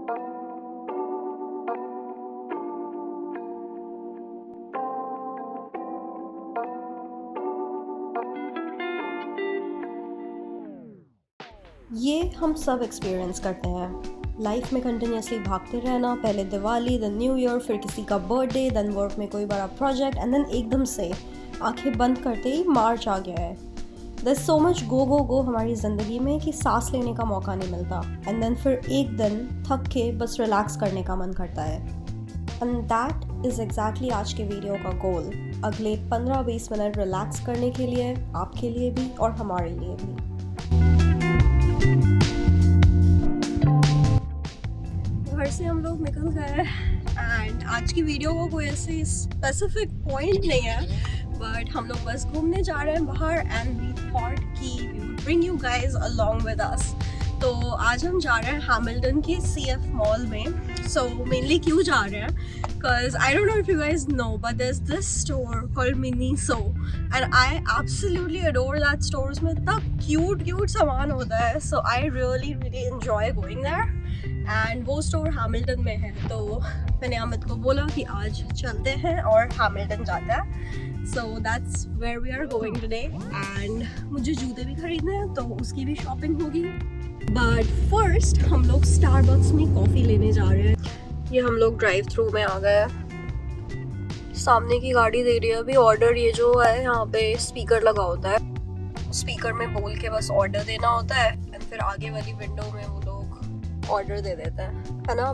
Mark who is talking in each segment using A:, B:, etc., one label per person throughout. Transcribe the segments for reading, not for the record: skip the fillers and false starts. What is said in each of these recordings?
A: ये हम सब एक्सपीरियंस करते हैं लाइफ में, कंटिन्यूसली भागते रहना। पहले दिवाली, देन न्यू ईयर, फिर किसी का बर्थडे, देन वर्क में कोई बड़ा प्रोजेक्ट, एंड देन एकदम से आंखें बंद करते ही मार्च आ गया है। देयर इज सो मच गो गो गो हमारी ज़िंदगी में कि सांस लेने का मौका नहीं मिलता। एंड देन फिर एक दिन थक के बस रिलैक्स करने का मन करता है। एंड दैट इज़ एग्जैक्टली आज के वीडियो का गोल। अगले 15-20 मिनट रिलैक्स करने के लिए, आपके लिए भी और हमारे लिए भी। घर से हम लोग निकल गए एंड आज की वीडियो को कोई ऐसे स्पेसिफिक पॉइंट नहीं है, बट हम लोग बस घूमने जा रहे हैं बाहर एंड वी थॉट कि we would bring you guys along with us. तो आज हम जा रहे हैं हैमिल्टन के CF मॉल में। सो मेनली क्यों जा रहे हैं, because I don't know if you guys know, but there is this store called Miniso and I absolutely adore that store. उसमें इतना क्यूट सामान होता है, so I really enjoy going there. And वो स्टोर हैमिल्टन में है, तो मैंने अमित को बोला कि आज चलते हैं और हैमिल्टन जाते हैं। So that's where we are going today. And मुझे जूते भी खरीदने हैं, तो उसकी भी शॉपिंग होगी। बट फर्स्ट हम लोग स्टारबक्स में कॉफ़ी लेने जा रहे हैं। ये हम लोग ड्राइव थ्रू में आ गए, सामने की गाड़ी दे रही है अभी ऑर्डर। ये जो है यहाँ पे स्पीकर लगा होता है, स्पीकर में बोल के बस ऑर्डर देना होता है एंड फिर आगे वाली विंडो में वो लोग ऑर्डर दे देते हैं, है ना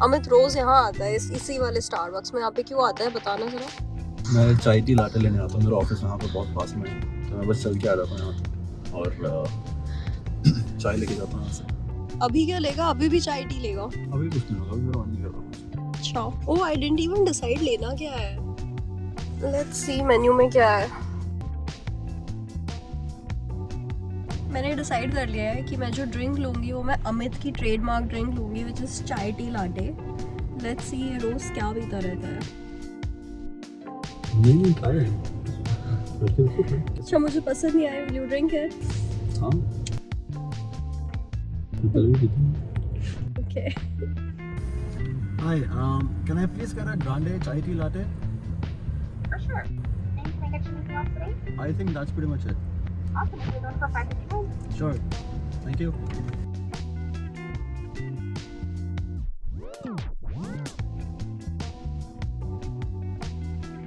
A: अमित रोज यहाँ आता है इसी वाले स्टारबक्स में। यहाँ पे क्यों आता है बताना जरा।
B: मैं चाय टी लाटे लेने आता हूँ, मेरा ऑफिस यहाँ पे बहुत पास में है, तो मैं बस चल के आ जाता हूँ यहाँ पे और चाय लेके जाता हूँ यहाँ से।
A: अभी क्या लेगा? अभी भी चाय टी लेगा?
B: अभी कुछ नहीं होगा, मेरा मन नहीं कर रहा।
A: अच्छा, ओह आई डिडंट इवन डिसाइड लेना क्या है। लेट्स सी मेन्यू में क्या है। मैंने डिसाइड कर लिया है कि मैं जो ड्रिंक लूँगी वो मैं अमित की ट्रेडमार्क ड्रिंक लूँगी, विच इज़ चाय टी लाटे। लेट्स सी ये रोज़ क्या पीता रहता है।
B: नहीं खाए।
A: अच्छा, मुझे पसंद नहीं आया। Will you drink it?
B: हाँ,
A: okay.
B: Hi, can I please get a grande chai tea latte?
C: Sure. And can I get you anything else today?
B: I think that's pretty much it.
C: Awesome. If you're going for 551.
B: Sure. Thank you.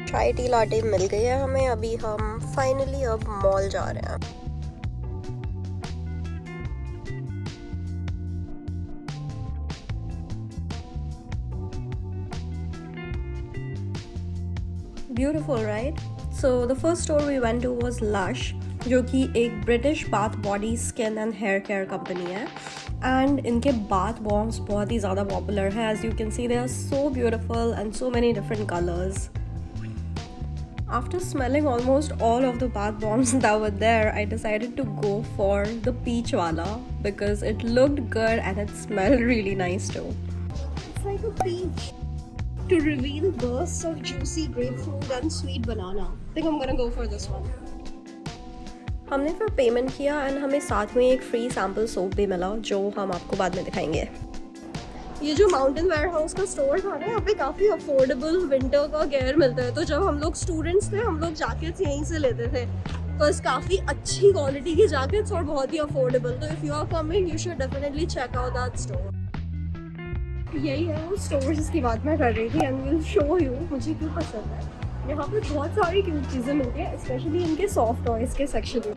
A: चाय T latte मिल गई है हमें। अभी हम finally अब mall जा रहे हैं। Beautiful right. So the first store we went to was Lush, जो कि एक British bath body skin and hair care company है। एंड इनके बाथ बॉम्ब्स बहुत ही ज़्यादा पॉपुलर है। As you can see they are so beautiful and so many different colours. After smelling almost all of the bath bombs that were there, I decided to go for the peach wala because it looked good and it smelled really nice too. It's like a peach to reveal bursts of juicy grapefruit and sweet banana. I think I'm gonna go for this one. हमने फिर payment किया and हमें साथ में एक free sample soap भी मिला, जो हम आपको बाद में दिखाएंगे। ये जो माउंटेन वेयरहाउस का स्टोर था ना, यहाँ पे काफ़ी अफोर्डेबल विंटर का गेयर मिलता है। तो जब हम लोग स्टूडेंट्स थे, हम लोग जैकेट्स यहीं से लेते थे, बस काफ़ी अच्छी क्वालिटी की जैकेट्स और बहुत ही अफोर्डेबल। तो if you are coming you should definitely check out that store. यही है वो स्टोर जिसकी बात मैं कर रही थी एंड विल शो यू मुझे क्यों पसंद है। यहाँ पे बहुत सारी क्यूट चीज़ें मिलती हैं, स्पेशली इनके सॉफ्ट टॉयज़ के सेक्शन में।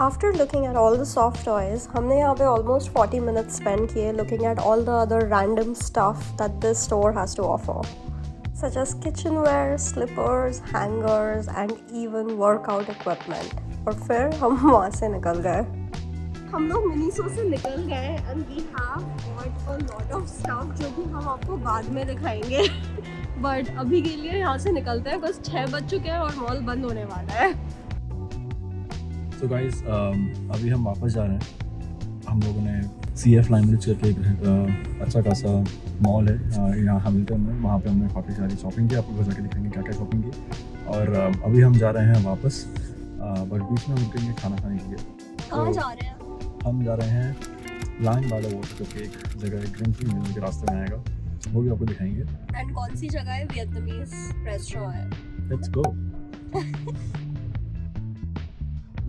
A: After looking at all the soft toys, हमने यहाँ पे almost 40 minutes spend किए looking at all the other random stuff that this store has to offer, such as kitchenware, slippers, hangers, and even workout equipment. और फिर हम वहाँ से निकल गए। हम लोग मिनीसो से निकल गए and we have bought a lot of stuff जो कि हम आपको बाद में दिखाएंगे। बट अभी के लिए यहाँ से निकलते हैं, बस 6 बज चुके हैं और मॉल बंद होने वाला है।
B: So guys, अभी हम वापस जा रहे हैं। हम लोगों ने CF लाइमरिज करके एक अच्छा खासा मॉल है यहाँ हैमिल्टन में। वहाँ पे हमने काफ़ी सारी शॉपिंग की, आपको जाके दिखाएंगे क्या क्या शॉपिंग की। और अभी हम जा रहे हैं वापस, बट बीच में रुकेंगे खाना खाने के लिए।
A: कहाँ जा रहे हैं?
B: हम जा रहे हैं लाइन बाय द वाटर करके एक जगह है, ग्रीनफील्ड मिल के रास्ते में आएगा, वो भी आपको दिखाएंगे।
A: एंड कौन सी जगह है? वियतनामीज रेस्टोरेंट है।
B: Let's go.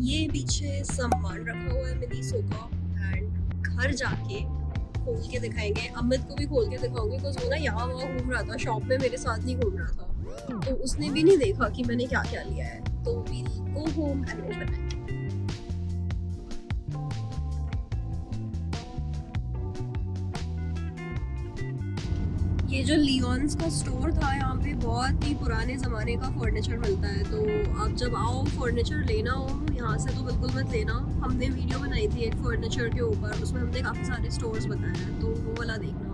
A: ये पीछे सामान रखा हुआ है मिनीसो का, एंड घर जाके खोल के दिखाएंगे। अमित को भी खोल के दिखाऊंगी बिकॉज वो ना यहाँ वहाँ घूम रहा था, शॉप में मेरे साथ नहीं घूम रहा था, तो उसने भी नहीं देखा कि मैंने क्या क्या लिया है। तो we'll go home and open it. ये जो लियोन्स का स्टोर था, यहाँ पे बहुत ही पुराने ज़माने का फर्नीचर मिलता है। तो आप जब आओ फर्नीचर लेना हो यहाँ से तो बिल्कुल मत लेना। हमने वीडियो बनाई थी एक फर्नीचर के ऊपर, उसमें हमने काफ़ी सारे स्टोर्स बताए हैं, तो वो वाला देखना।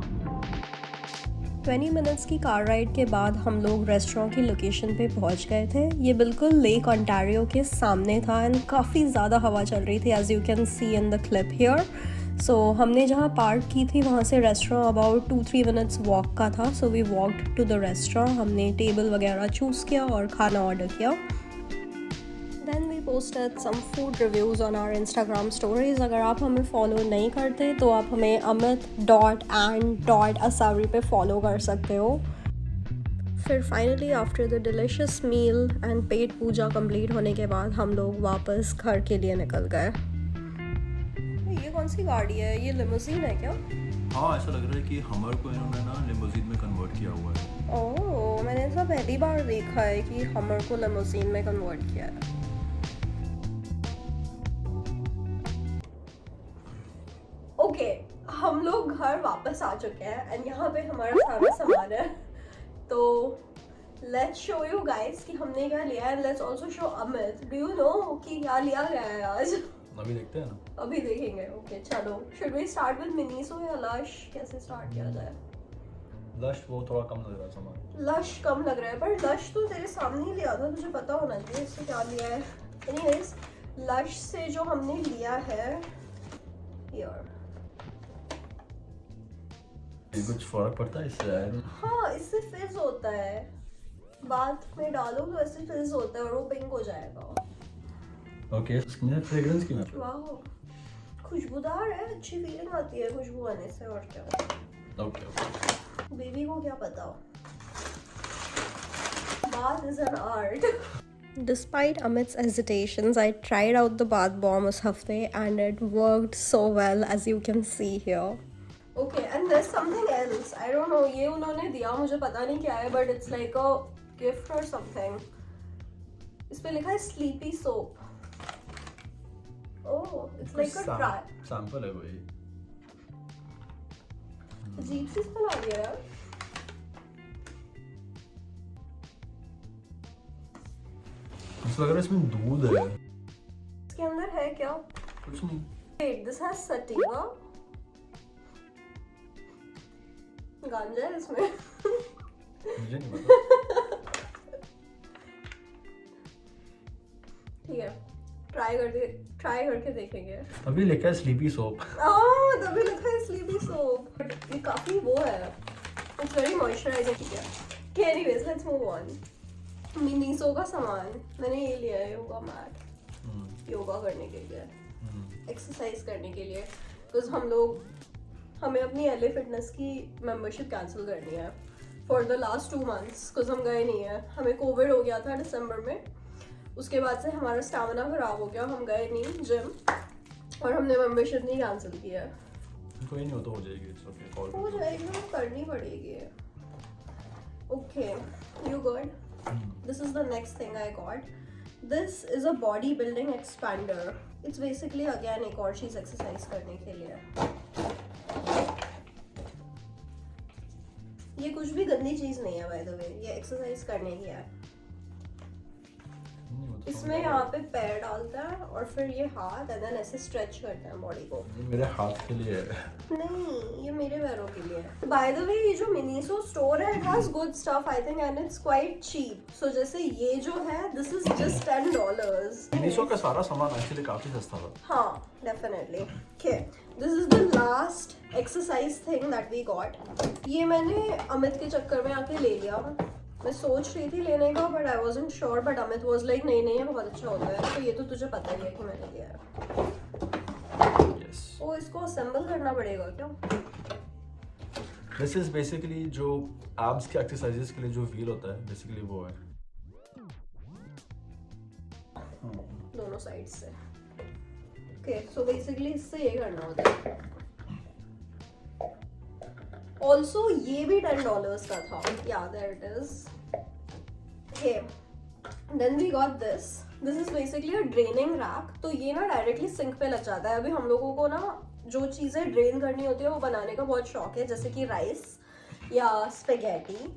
A: 20 मिनट्स की कार राइड के बाद हम लोग रेस्टोरेंट की लोकेशन पे पहुँच गए थे। ये बिल्कुल लेक ओंटारियो के सामने था एंड काफ़ी ज़्यादा हवा चल रही थी, as you can see in the clip here. So हमने जहाँ पार्क की थी वहाँ से रेस्टोरेंट अबाउट 2-3 मिनट्स वॉक का था। So we walked to the restaurant, हमने टेबल वगैरह चूज़ किया और खाना ऑर्डर किया। Then we posted some food reviews on our Instagram stories. अगर आप हमें फॉलो नहीं करते तो आप हमें amit.and.asawari पे फॉलो कर सकते हो। फिर finally after the delicious meal and पेट पूजा कंप्लीट होने के बाद हम लोग वापस घर के लिए निकल गए। ये कौन सी गाड़ी है? ये लिमोजीन है क्या?
B: हाँ, ऐसा लग रहा है कि हमर को इन्होंने ना लिमोजीन में कन्वर्ट किया हुआ है।
A: ओह, मैंने ऐसा पहली बार देखा है कि हमर को लिमोजीन में कन्वर्ट किया है। ओके, हम लोग घर वापस आ चुके हैं एंड यहाँ पे हमारा सारा सामान है। तो लेट्स शो यू गाइस कि हमने क्या लिया है। Let's also show Amit. Do you know कि क्या लिया गया है आज?
B: अभी देखते हैं ना।
A: अभी देखेंगे। ओके चलो, should we start with Miniso या लश? कैसे स्टार्ट किया जाए?
B: लश वो थोड़ा कम लग रहा है सामान।
A: लश कम लग रहा है, पर लश तो तेरे सामने ही लिया था, तुझे पता होना चाहिए इससे क्या लिया है। एनीवेज, लश से जो हमने लिया है यार,
B: ये कुछ फर्क पड़ता है इससे?
A: हाँ, इससे फिज होता है, बाथ में डालो तो ऐसे फिज होता है और वो पिंक हो जाएगा।
B: ओके, इसमें फ्रेग्रेंस की मतलब?
A: वाह, खुशबूदार है, अच्छी फीलिंग आती है खुशबू आने से। और क्या?
B: ओके,
A: बेबी को क्या पता। Bath is an art. Despite Amit's hesitations, I tried out the bath bomb उस हफ्ते and it worked so well, as you can see here. Okay, and there's something else. I don't know. ये उन्होंने दिया, मुझे पता नहीं क्या है, but it's like a gift or something. इस पे लिखा है sleepy soap. Oh, it's like a try.
B: Sample है वही।
A: अजीब सी स्मेल आ रही है यार।
B: मुझे लग रहा है इसमें दूध है।
A: इसके अंदर है क्या?
B: कुछ नहीं।
A: Wait, this has sativa. गांजा है इसमें।
B: मुझे नहीं पता।
A: ठीक है, ट्राई करके देखेंगे।
B: अभी लिखा है स्लीपी सोप।
A: तभी लिखा है स्लीपी सोप। ये काफी वो है, इट्स वेरी मॉइस्चराइजिंग। ठीक है, anyways let's move on. Miniso का सामान मैंने ये लिया है, योगा मैट, योगा करने के लिए, एक्सरसाइज करने के लिए, बिकॉज हमें अपनी LA फिटनेस की मेंबरशिप कैंसिल करनी है for the last 2 months, because हम गए नहीं है। हमें कोविड हो गया था दिसंबर में, उसके बाद से हमारा स्टैमिना खराब हो गया, हम गए नहीं जिम और हमने मेंबरशिप नहीं कैंसिल की है।
B: कोई नहीं, हो तो हो जाएगी। इट्स ओके,
A: हो जाएगी, तो करनी पड़ेगी। Okay, you good? This is the next thing I got. This is a body building expander. It's basically again एक और चीज एक्सरसाइज करने के लिए। ये कुछ भी गंदी चीज नहीं है बाय द वे, ये एक्सरसाइज करने की है। इसमें यहाँ पे पैर डालता है और फिर ये हाथ एंड देन ऐसे स्ट्रेच करता है बॉडी को।
B: मेरे हाथ के लिए है।
A: नहीं, ये मेरे पैरों के लिए है। बाय द वे, ये जो मिनीसो स्टोर है, it has good stuff I think and it's quite cheap. So जैसे ये जो है, दिस इज जस्ट $10।
B: मिनीसो का सारा सामान एक्चुअली काफी सस्ता था।
A: हाँ, definitely. Okay, this is the last exercise thing that we got. ये मैंने अमित के चक्कर में आके ले लिया. मैं सोच रही थी लेने का but I wasn't sure, but Amit was like नहीं नहीं ये बहुत अच्छा होता है. तो ये तो तुझे पता ही है कि मैंने लिया है.
B: यस.
A: ओ इसको असेंबल करना पड़ेगा क्या?
B: दिस इज बेसिकली जो एब्स के एक्सरसाइजेस के लिए जो व्हील होता है बेसिकली वो है.
A: दोनों साइड से. ओके सो बेसिकली इससे ये करना होता है. ऑल्सो ये भी $10 का था. Yeah there it is. Okay then we got this. This is basically a draining rack. तो ये ना डायरेक्टली सिंक पे लग जाता है. अभी हम लोगों को ना जो चीज़ें ड्रेन करनी होती है वो बनाने का बहुत शौक है, जैसे कि राइस या स्पेगेटी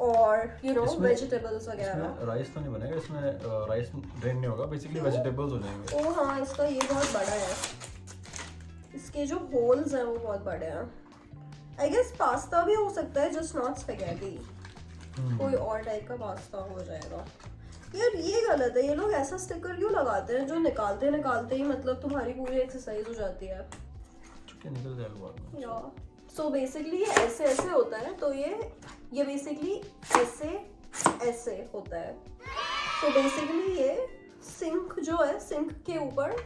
A: और यू नो वेजिटेबल्स वगैरह.
B: राइस तो नहीं बनेगा इसमें. राइस ड्रेन नहीं होगा. बेसिकली वेजिटेबल्स हो जाएंगे.
A: ओ हाँ इसका ये बहुत बड़ा है. इसके जो होल्स हैं वो बहुत बड़े हैं. आई गेस पास्ता भी हो सकता है, जस्ट नॉट स्पेगेटी. कोई और टाइप का पास्ता हो जाएगा. यार ये गलत है. ये लोग ऐसा स्टिकर क्यों लगाते हैं जो निकालते निकालते ही मतलब तुम्हारी पूरी एक्सरसाइज हो जाती है.
B: निकल जाएगा बाद में.
A: या सो बेसिकली ये ऐसे ऐसे होता है. तो ये बेसिकली ऐसे ऐसे होता है. तो बेसिकली ये सिंक जो है, सिंक के ऊपर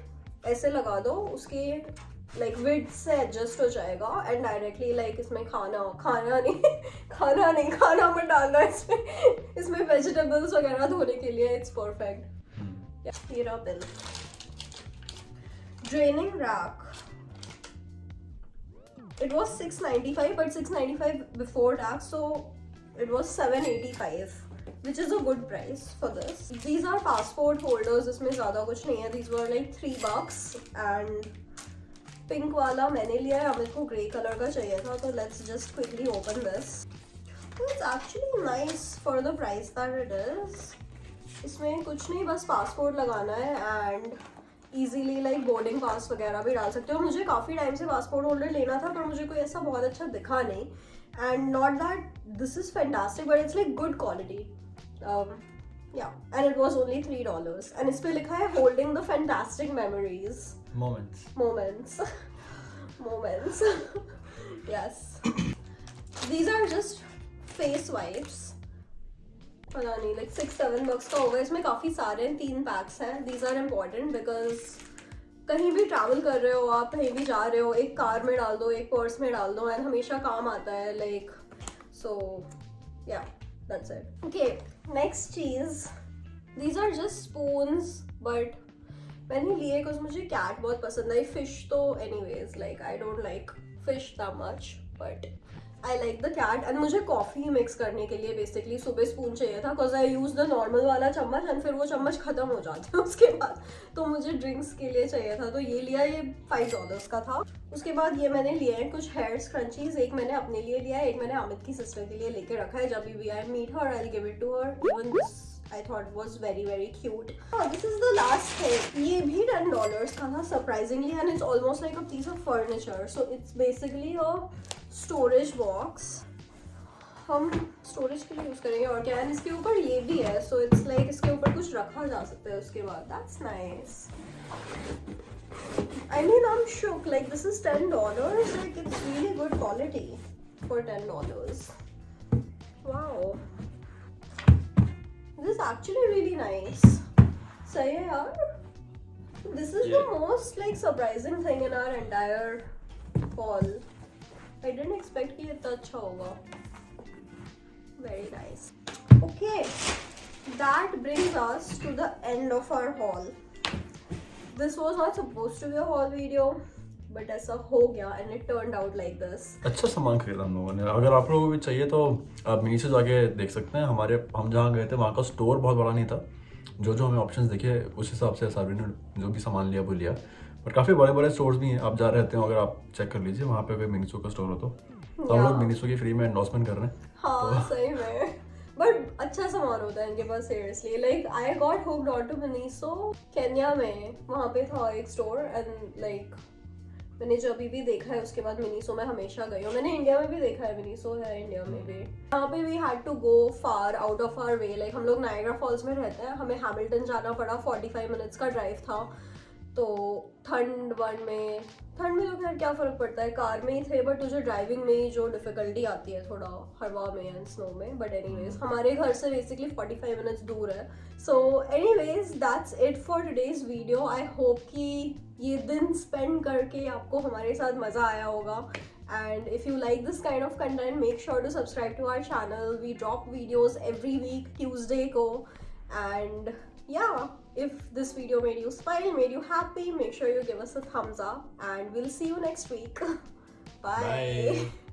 A: ऐसे लगा दो, उसके लाइक विड्थ से एडजस्ट हो जाएगा एंड डायरेक्टली लाइक इसमें खाना मत डालना इसमें वेजिटेबल्स वगैरह धोने के लिए. It's perfect. ये रहा bill. Draining rack. It was $695, but $695 before tax, so it was $785, which is a good price for this. These are passport holders. इसमें ज़्यादा कुछ नहीं है. These were like $3 and pink वाला मैंने लिया है. अमित को ग्रे कलर का चाहिए था. तो let's just quickly open this. It's actually nice for the price that it is. इसमें कुछ नहीं, बस पासपोर्ट लगाना है and easily like boarding pass वगैरह भी डाल सकते हो. मुझे काफ़ी टाइम से पासपोर्ट होल्डर लेना था पर मुझे कोई ऐसा बहुत अच्छा दिखा नहीं. And not that this is fantastic but it's like good quality. Yeah and it was only $3 and इस पे लिखा है holding the fantastic memories. Moments yes. These are just face wipes. पता नहीं लाइक $6-7 का होगा. इसमें काफ़ी सारे 3 पैक्स हैं. दीज आर इम्पॉर्टेंट बिकॉज कहीं भी ट्रैवल कर रहे हो आप, कहीं भी जा रहे हो, एक कार में डाल दो, एक पर्स में डाल दो एंड हमेशा काम आता है like. So yeah that's it. Okay next चीज़. These are just spoons but मैंने लिए बिकॉज मुझे कैट बहुत पसंद आई. फिश तो anyways like I don't like fish that much but I like the cat. And मुझे कॉफ़ी मिक्स करने के लिए बेसिकली सुबह स्पून चाहिए था because I use the normal वाला चम्मच एंड फिर वो चम्मच ख़त्म हो जाते हैं उसके बाद. तो मुझे ड्रिंक्स के लिए चाहिए था. तो ये लिया. ये $5 का था. उसके बाद ये मैंने लिए हैं कुछ हेयर स्क्रंचीज. एक मैंने अपने लिए लिया है, एक मैंने अमित की सिस्टर के लिए लेके रखा है. जब भी I meet her I give it to her. Even this I thought was very cute. Oh, this is the last thing. ये भी $10 का था surprisingly and it's almost like a piece of furniture. So it's basically a storage box. हम storage के लिए use करेंगे और क्या. इसके ऊपर ये भी है. So it's like इसके ऊपर कुछ रखा जा सकता है उसके बाद. That's nice. I mean I'm shook. Like this is $10. Like it's really good quality for $10. Wow. This is actually really nice. सही है यार. This is the most like surprising thing in our entire haul. I didn't expect कि इतना अच्छा होगा. Very nice. Okay, that brings us to the end of our haul. This was not supposed to be a haul video, but ऐसा हो गया and it turned out like this.
B: अच्छा सामान खरीदा हम लोगों ने. अगर आप लोगों को भी चाहिए तो आप मिनी से जाके देख सकते हैं. हम जहाँ गए थे वहाँ का स्टोर बहुत बड़ा नहीं था. जो हमें ऑप्शंस दिखे उस हिसाब से साबिन ने जो भी सामान लिया वो लिया. बट काफ़ी बड़े बड़े स्टोर्स भी हैं. आप जा रहते हो, अगर आप चेक कर लीजिए वहाँ पे अगर मिनीसो का स्टोर हो तो हम लोग मिनीसो की फ्री में एंडोर्समेंट कर रहे हैं.
A: हाँ सही में. बट अच्छा सामान होता है इनके पास seriously. Like I got hooked on to Miniso. Kenya में वहाँ पे था एक स्टोर एंड लाइक मैंने जब भी देखा है उसके बाद मिनीसो में हमेशा गई हूँ. मैंने इंडिया में भी देखा है, मिनीसो है इंडिया में भी. यहाँ पे we had to go far out of our way. Like हम लोग नायग्रा फॉल्स में रहते हैं, हमें हैमिल्टन जाना पड़ा. 45 मिनट्स का ड्राइव था तो ठंड में तो खैर क्या फ़र्क पड़ता है, कार में ही थे, बट तुझे ड्राइविंग में ही जो डिफ़िकल्टी आती है थोड़ा हवा में एंड स्नो में. बट एनीवेज हमारे घर से बेसिकली 45 मिनट्स दूर है. So anyways that's it for today's video. I hope कि ये दिन स्पेंड करके आपको हमारे साथ मज़ा आया होगा. And if you like this kind of content, make sure to subscribe to our channel. We drop videos every week Tuesday ko. And yeah, if this video made you smile, made you happy, make sure you give us a thumbs up, and we'll see you next week. Bye.
B: Bye.